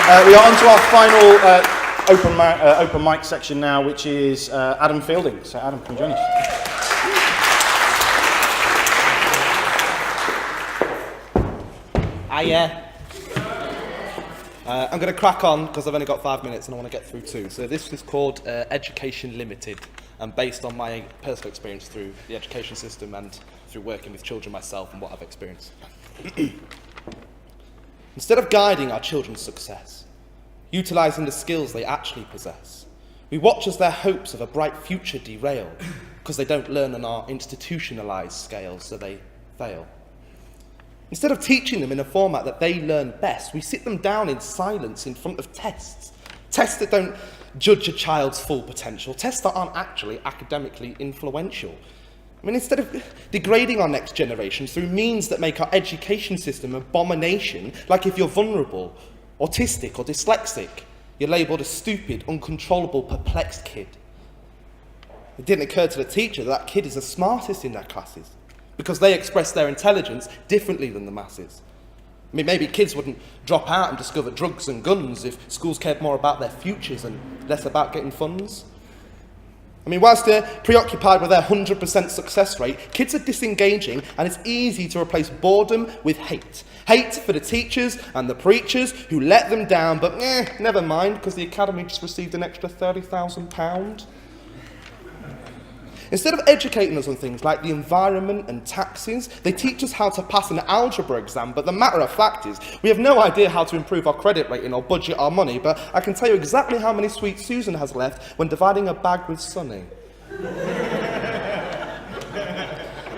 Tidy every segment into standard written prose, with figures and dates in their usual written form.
We are on to our final open mic section now, which is Adam Fielding. So Adam, can you join us? I'm going to crack on because I've only got 5 minutes and I want to get through 2. So this is called Education Limited, and based on my personal experience through the education system and through working with children myself and what I've experienced. Instead of guiding our children's success, utilising the skills they actually possess, we watch as their hopes of a bright future derail because they don't learn on our institutionalised scale, so they fail. Instead of teaching them in a format that they learn best, we sit them down in silence in front of tests. Tests that don't judge a child's full potential. Tests that aren't actually academically influential. I mean, instead of degrading our next generation through means that make our education system an abomination, like if you're vulnerable, autistic or dyslexic, you're labelled a stupid, uncontrollable, perplexed kid. It didn't occur to the teacher that that kid is the smartest in their classes, because they express their intelligence differently than the masses. I mean, maybe kids wouldn't drop out and discover drugs and guns if schools cared more about their futures and less about getting funds. I mean, whilst they're preoccupied with their 100% success rate, kids are disengaging, and it's easy to replace boredom with hate. Hate for the teachers and the preachers who let them down, but never mind, because the academy just received an extra £30,000. Instead of educating us on things like the environment and taxes, they teach us how to pass an algebra exam, but the matter of fact is, we have no idea how to improve our credit rating or budget our money, but I can tell you exactly how many sweets Susan has left when dividing a bag with Sonny.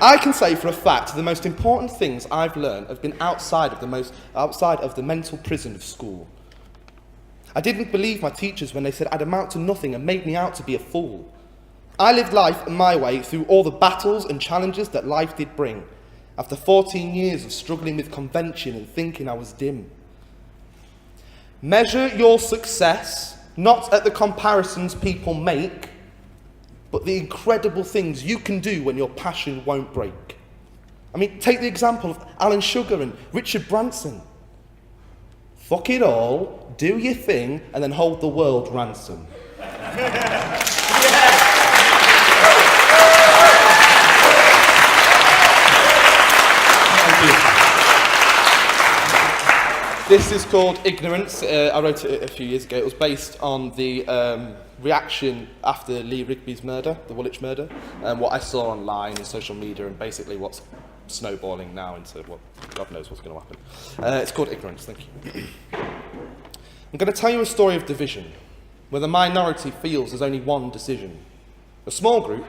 I can say for a fact the most important things I've learned have been outside of the mental prison of school. I didn't believe my teachers when they said I'd amount to nothing and made me out to be a fool. I lived life my way through all the battles and challenges that life did bring, after 14 years of struggling with convention and thinking I was dim. Measure your success not at the comparisons people make, but the incredible things you can do when your passion won't break. I mean, take the example of Alan Sugar and Richard Branson. Fuck it all, do your thing, and then hold the world ransom. This is called Ignorance. I wrote it a few years ago. It was based on the reaction after Lee Rigby's murder, the Woolwich murder, and what I saw online and social media, and basically what's snowballing now into what God knows what's going to happen. It's called Ignorance, thank you. I'm going to tell you a story of division, where the minority feels there's only one decision. A small group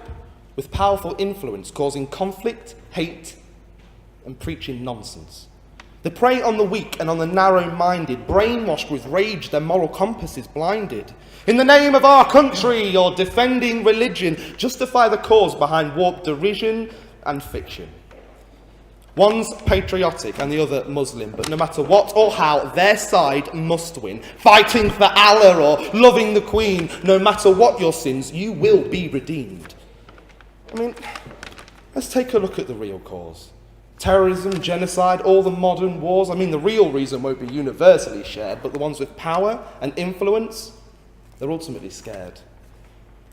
with powerful influence causing conflict, hate, and preaching nonsense. They prey on the weak and on the narrow-minded, brainwashed with rage, their moral compass is blinded. In the name of our country, you're defending religion, justify the cause behind warped derision and fiction. One's patriotic and the other Muslim, but no matter what or how, their side must win. Fighting for Allah or loving the Queen, no matter what your sins, you will be redeemed. I mean, let's take a look at the real cause. Terrorism, genocide, all the modern wars. I mean, the real reason won't be universally shared, but the ones with power and influence, they're ultimately scared.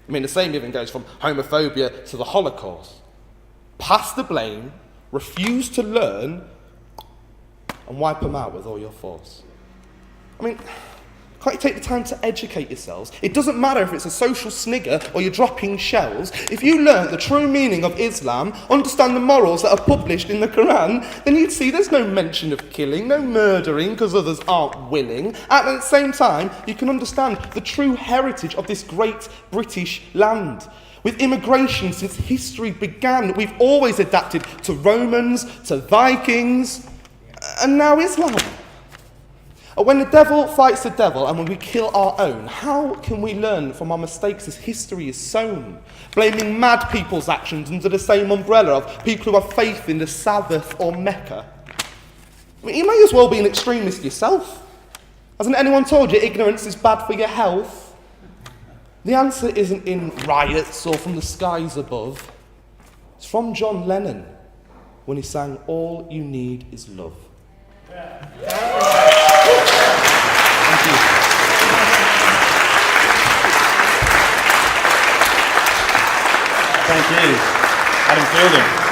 I mean, the same even goes from homophobia to the Holocaust. Pass the blame, refuse to learn, and wipe them out with all your force. I mean, can't you take the time to educate yourselves? It doesn't matter if it's a social snigger or you're dropping shells. If you learnt the true meaning of Islam, understand the morals that are published in the Quran, then you'd see there's no mention of killing, no murdering because others aren't willing. At the same time, you can understand the true heritage of this great British land. With immigration since history began, we've always adapted to Romans, to Vikings, and now Islam. When the devil fights the devil and when we kill our own, how can we learn from our mistakes as history is sown? Blaming mad people's actions under the same umbrella of people who have faith in the Sabbath or Mecca. I mean, you may as well be an extremist yourself. Hasn't anyone told you ignorance is bad for your health? The answer isn't in riots or from the skies above. It's from John Lennon when he sang, "All you need is love." Thank you. Thank you. Adam Fielding.